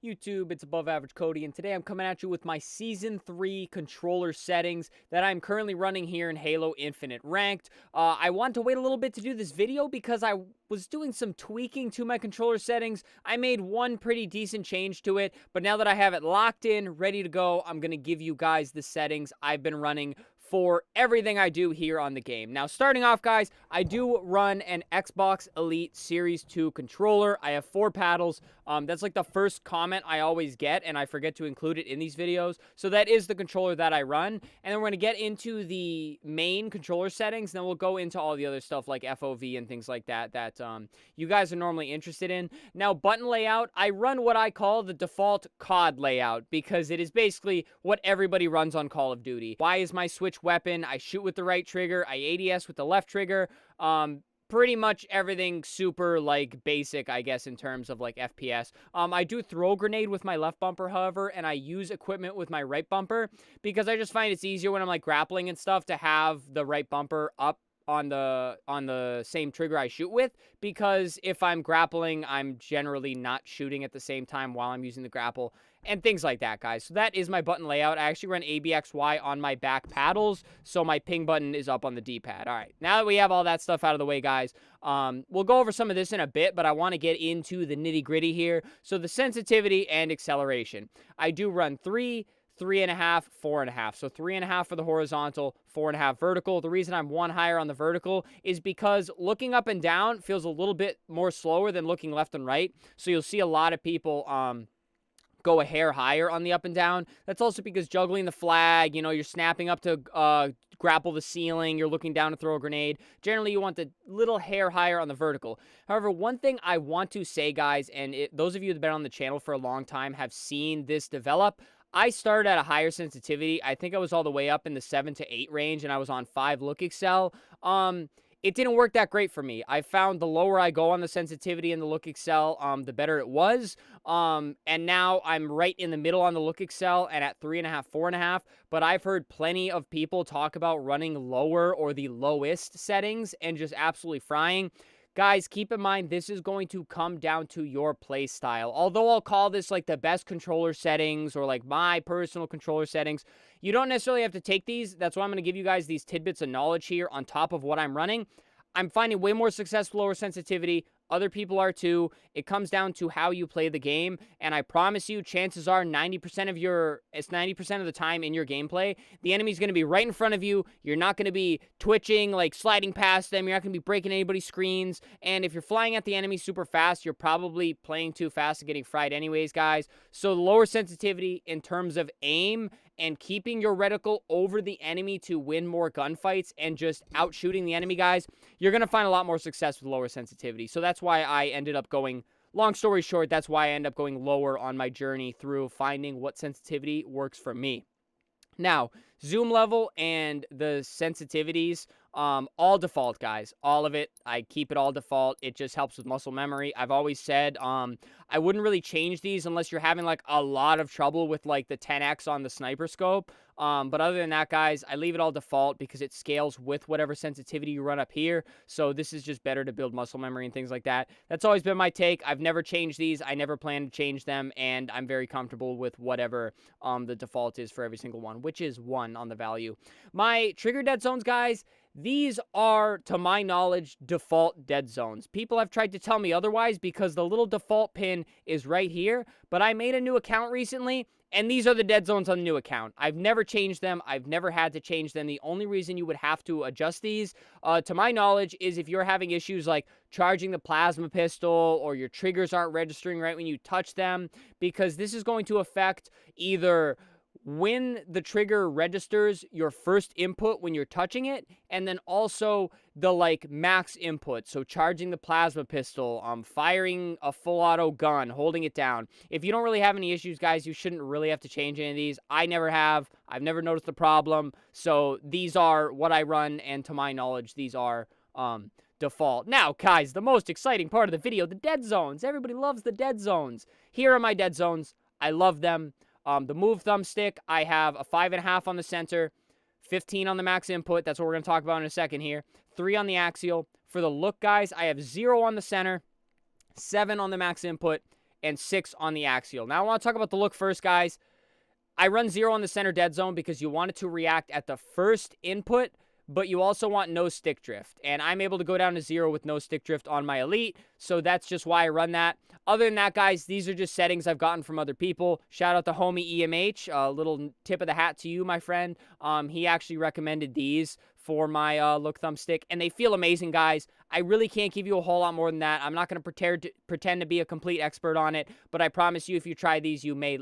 YouTube, it's Above Average Cody, and today I'm coming at you with my Season 3 controller settings that I'm currently running here in Halo Infinite Ranked. I want to wait a little bit to do this video because I was doing some tweaking to my controller settings. I made one pretty decent change to it, but now that I have it locked in, ready to go, I'm going to give you guys the settings I've been running for everything I do here on the game. Now, starting off, guys, I do run an Xbox Elite Series 2 controller. I have 4 paddles. That's like the first comment I always get, and I forget to include it in these videos. So that is the controller that I run. And then we're going to get into the main controller settings, then we'll go into all the other stuff like FOV and things like that you guys are normally interested in. Now, button layout, I run what I call the default COD layout because it is basically what everybody runs on Call of Duty. Why is my switch weapon? I shoot with the right trigger. I ADS with the left trigger. Pretty much everything super, like, basic, I guess, in terms of, like, FPS. I do throw grenade with my left bumper, however, and I use equipment with my right bumper because I just find it's easier when I'm, like, grappling and stuff to have the right bumper up on the same trigger I shoot with, because if I'm grappling, I'm generally not shooting at the same time while I'm using the grapple, and things like that, guys. So that is my button layout. I actually run ABXY on my back paddles, so my ping button is up on the D-pad. All right, now that we have all that stuff out of the way, guys, we'll go over some of this in a bit, but I want to get into the nitty-gritty here. So the sensitivity and acceleration. I do run 3, 3.5, 4.5. So 3.5 for the horizontal, 4.5 vertical. The reason I'm one higher on the vertical is because looking up and down feels a little bit more slower than looking left and right. So you'll see a lot of people go a hair higher on the up and down. That's also because juggling the flag, you know, you're snapping up to grapple the ceiling, you're looking down to throw a grenade. Generally, you want the little hair higher on the vertical. However, one thing I want to say, guys, and those of you that have been on the channel for a long time have seen this develop. I started at a higher sensitivity. I think I was all the way up in the 7 to 8 range, and I was on 5 look excel. It didn't work that great for me. I found the lower I go on the sensitivity and the look excel, the better it was. And now I'm right in the middle on the look excel and at 3.5, 4.5. But I've heard plenty of people talk about running lower or the lowest settings and just absolutely frying. Guys, keep in mind, this is going to come down to your play style. Although I'll call this like the best controller settings or like my personal controller settings, you don't necessarily have to take these. That's why I'm going to give you guys these tidbits of knowledge here on top of what I'm running. I'm finding way more success with lower sensitivity. Other people are too. It comes down to how you play the game, and I promise you, chances are 90% of the time in your gameplay, the enemy's going to be right in front of you. You're not going to be twitching, like sliding past them. You're not going to be breaking anybody's screens, and if you're flying at the enemy super fast, you're probably playing too fast and getting fried anyways, guys. So lower sensitivity in terms of aim and keeping your reticle over the enemy to win more gunfights and just outshooting the enemy, guys, you're going to find a lot more success with lower sensitivity. So that's why I ended up going, long story short, that's why I end up going lower on my journey through finding what sensitivity works for me. Now, zoom level and the sensitivities, all default, guys. All of it. I keep it all default. It just helps with muscle memory. I've always said I wouldn't really change these unless you're having like a lot of trouble with like the 10x on the sniper scope. But other than that, guys, I leave it all default because it scales with whatever sensitivity you run up here. So this is just better to build muscle memory and things like that. That's always been my take. I've never changed these. I never plan to change them. And I'm very comfortable with whatever the default is for every single one, which is 1 on the value. My trigger dead zones, guys, these are, to my knowledge, default dead zones. People have tried to tell me otherwise because the little default pin is right here, but I made a new account recently, and these are the dead zones on the new account. I've never changed them. I've never had to change them. The only reason you would have to adjust these, to my knowledge, is if you're having issues like charging the plasma pistol or your triggers aren't registering right when you touch them, because this is going to affect either when the trigger registers your first input when you're touching it, and then also the like max input, so charging the plasma pistol, firing a full auto gun, holding it down. If you don't really have any issues, guys, you shouldn't really have to change any of these. I never have. I've never noticed the problem. So these are what I run, and to my knowledge, these are default. Now, guys, the most exciting part of the video, the dead zones. Everybody loves the dead zones. Here are my dead zones. I love them. The move thumbstick, I have a 5.5 on the center, 15 on the max input. That's what we're going to talk about in a second here. 3 on the axial. For the look, guys, I have 0 on the center, 7 on the max input, and 6 on the axial. Now I want to talk about the look first, guys. I run 0 on the center dead zone because you want it to react at the first input, but you also want no stick drift. And I'm able to go down to 0 with no stick drift on my elite, so that's just why I run that. Other than that, guys, these are just settings I've gotten from other people. Shout out to homie EMH. A little tip of the hat to you, my friend. He actually recommended these for my look thumbstick, and they feel amazing, guys. I really can't give you a whole lot more than that. I'm not going to pretend to be a complete expert on it, but I promise you, if you try these, you may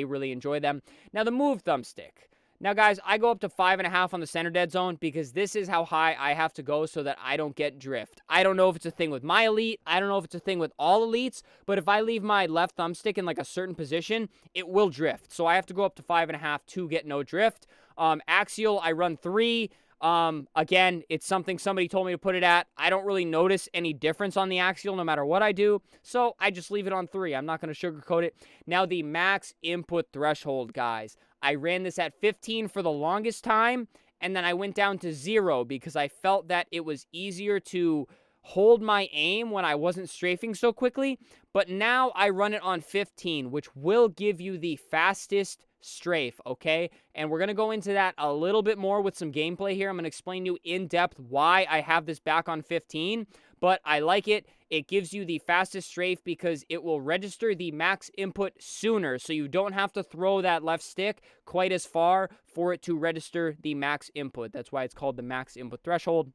really enjoy them. Now, the move thumbstick. Now, guys, I go up to 5.5 on the center dead zone because this is how high I have to go so that I don't get drift. I don't know if it's a thing with my elite. I don't know if it's a thing with all elites, but if I leave my left thumbstick in like a certain position, it will drift. So I have to go up to 5.5 to get no drift. Axial, I run 3. Again, it's something somebody told me to put it at. I don't really notice any difference on the axial no matter what I do, so I just leave it on 3. I'm not going to sugarcoat it. Now, the max input threshold, guys. I ran this at 15 for the longest time, and then I went down to 0 because I felt that it was easier to hold my aim when I wasn't strafing so quickly. But now I run it on 15, which will give you the fastest strafe, okay? And we're going to go into that a little bit more with some gameplay here. I'm going to explain to you in depth why I have this back on 15, but I like it. It gives you the fastest strafe because it will register the max input sooner, so you don't have to throw that left stick quite as far for it to register the max input. That's why it's called the max input threshold.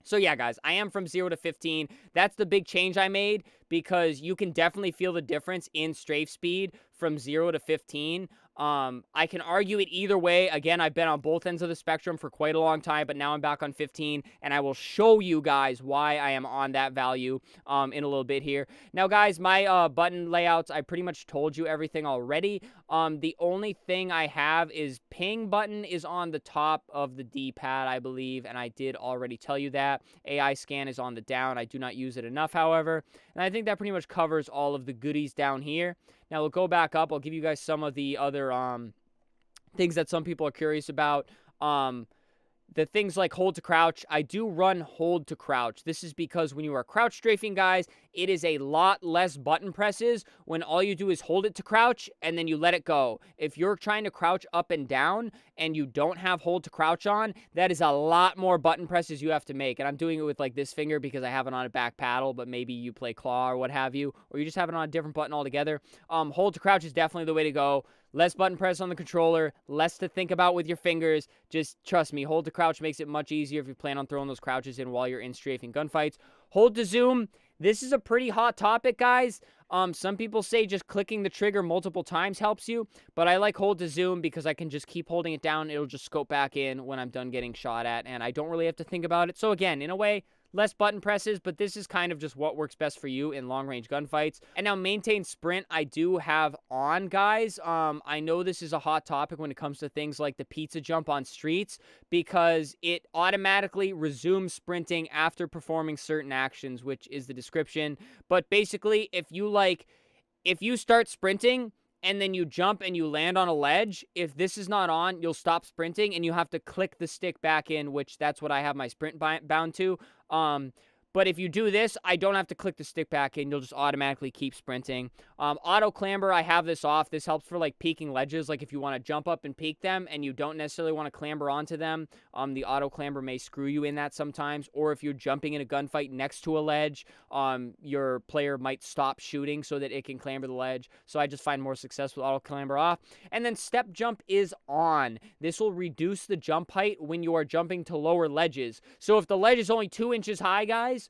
So yeah, guys, I am from 0 to 15. That's the big change I made because you can definitely feel the difference in strafe speed from 0 to 15. I can argue it either way. Again, I've been on both ends of the spectrum for quite a long time, but now I'm back on 15, and I will show you guys why I am on that value in a little bit here. Now, guys, my button layouts, I pretty much told you everything already. The only thing I have is ping button is on the top of the D-pad, I believe, and I did already tell you that. AI scan is on the down. I do not use it enough, however, and I think that pretty much covers all of the goodies down here. Now, we'll go back up. I'll give you guys some of the other things that some people are curious about. The things like hold to crouch, I do run hold to crouch. This is because when you are crouch strafing, guys, it is a lot less button presses when all you do is hold it to crouch and then you let it go. If you're trying to crouch up and down and you don't have hold to crouch on, that is a lot more button presses you have to make. And I'm doing it with like this finger because I have it on a back paddle, but maybe you play claw or what have you, or you just have it on a different button altogether. Hold to crouch is definitely the way to go. Less button press on the controller, less to think about with your fingers. Just trust me, hold to crouch makes it much easier if you plan on throwing those crouches in while you're in strafing gunfights. Hold to zoom. This is a pretty hot topic, guys. Some people say just clicking the trigger multiple times helps you, but I like hold to zoom because I can just keep holding it down. It'll just scope back in when I'm done getting shot at, and I don't really have to think about it. So again, in a way, less button presses, but this is kind of just what works best for you in long-range gunfights. And now maintain sprint, I do have on, guys. I know this is a hot topic when it comes to things like the pizza jump on streets because it automatically resumes sprinting after performing certain actions, which is the description. But basically, if you start sprinting and then you jump and you land on a ledge, if this is not on, you'll stop sprinting and you have to click the stick back in, which that's what I have my sprint bound to. But if you do this, I don't have to click the stick back in. You'll just automatically keep sprinting. Auto clamber, I have this off. This helps for like peaking ledges. Like if you want to jump up and peak them and you don't necessarily want to clamber onto them, the auto clamber may screw you in that sometimes. Or if you're jumping in a gunfight next to a ledge, your player might stop shooting so that it can clamber the ledge. So I just find more success with auto clamber off. And then step jump is on. This will reduce the jump height when you are jumping to lower ledges. So if the ledge is only 2 inches high, guys,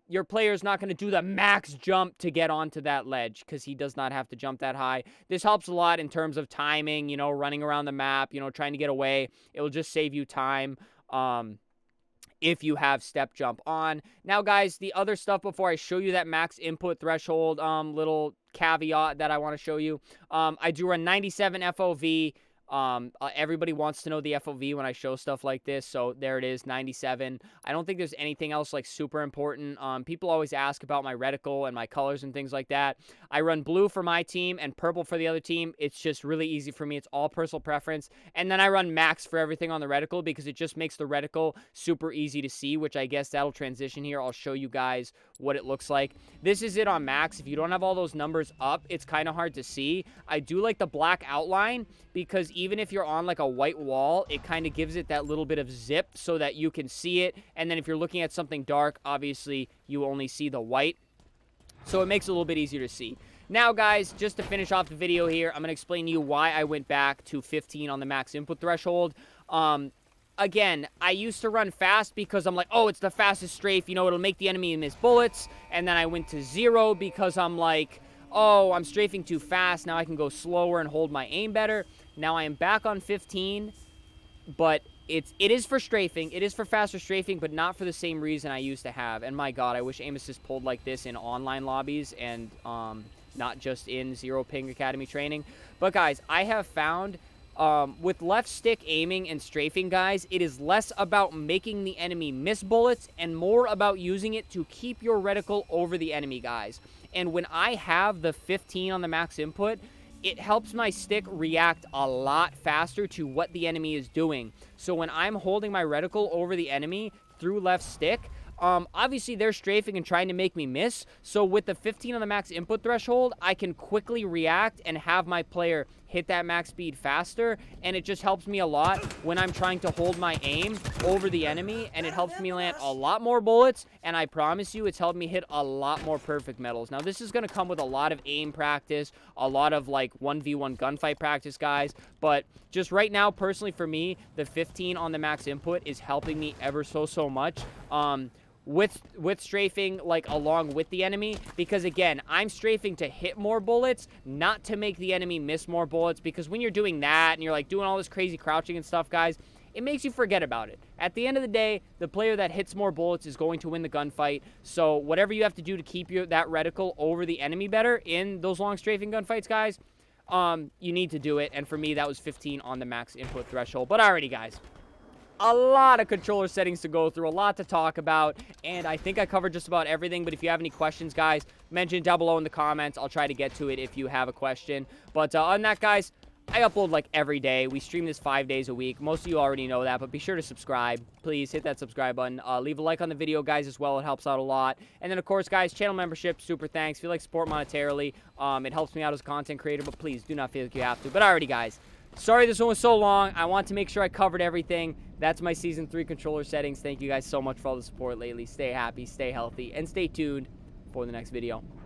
your player is not going to do the max jump to get onto that ledge because he does not have to jump that high. This helps a lot in terms of timing, running around the map, trying to get away. It will just save you time if you have step jump on. Now, guys, the other stuff before I show you that max input threshold little caveat that I want to show you, I do run 97 FOV. Everybody wants to know the FOV when I show stuff like this, so there it is, 97. I don't think there's anything else like super important. People always ask about my reticle and my colors and things like that. I run blue for my team and purple for the other team. It's just really easy for me. It's all personal preference. And then I run max for everything on the reticle because it just makes the reticle super easy to see, which I guess that'll transition here. I'll show you guys what it looks like. This is it on max. If you don't have all those numbers up, it's kind of hard to see. I do like the black outline because even if you're on like a white wall, it kind of gives it that little bit of zip so that you can see it. And then if you're looking at something dark, obviously you only see the white. So it makes it a little bit easier to see. Now, guys, just to finish off the video here, I'm going to explain to you why I went back to 15 on the max input threshold. Again, I used to run fast because I'm like, oh, it's the fastest strafe. You know, it'll make the enemy miss bullets. And then I went to 0 because I'm like, oh, I'm strafing too fast. Now I can go slower and hold my aim better. Now I am back on 15, but it is for strafing. It is for faster strafing, but not for the same reason I used to have. And my God, I wish aim assist pulled like this in online lobbies and not just in Zero Ping Academy training. But guys, I have found with left stick aiming and strafing, guys, it is less about making the enemy miss bullets and more about using it to keep your reticle over the enemy, guys. And when I have the 15 on the max input, it helps my stick react a lot faster to what the enemy is doing. So when I'm holding my reticle over the enemy through left stick, obviously they're strafing and trying to make me miss. So with the 15 on the max input threshold, I can quickly react and have my player hit that max speed faster. And it just helps me a lot when I'm trying to hold my aim over the enemy. And it helps me land a lot more bullets. And I promise you, it's helped me hit a lot more perfect medals. Now, this is going to come with a lot of aim practice, a lot of like 1v1 gunfight practice, guys. But just right now, personally for me, the 15 on the max input is helping me ever so much. With strafing, like, along with the enemy, because, again, I'm strafing to hit more bullets, not to make the enemy miss more bullets, because when you're doing that, and you're, like, doing all this crazy crouching and stuff, guys, it makes you forget about it. At the end of the day, the player that hits more bullets is going to win the gunfight, so whatever you have to do to keep that reticle over the enemy better in those long strafing gunfights, guys, you need to do it, and for me, that was 15 on the max input threshold. But alrighty, guys. A lot of controller settings to go through, a lot to talk about, and I think I covered just about everything. But if you have any questions, guys, mention it down below in the comments. I'll try to get to it if you have a question. But other than that, guys, I upload like every day. We stream this 5 days a week. Most of you already know that, but be sure to subscribe. Please hit that subscribe button. Leave a like on the video, guys, as well. It helps out a lot. And then, of course, guys, channel membership, super thanks. If you like support monetarily, it helps me out as a content creator, but please do not feel like you have to. But alrighty, guys. Sorry this one was so long. I want to make sure I covered everything. That's my Season 3 controller settings. Thank you guys so much for all the support lately. Stay happy, stay healthy, and stay tuned for the next video.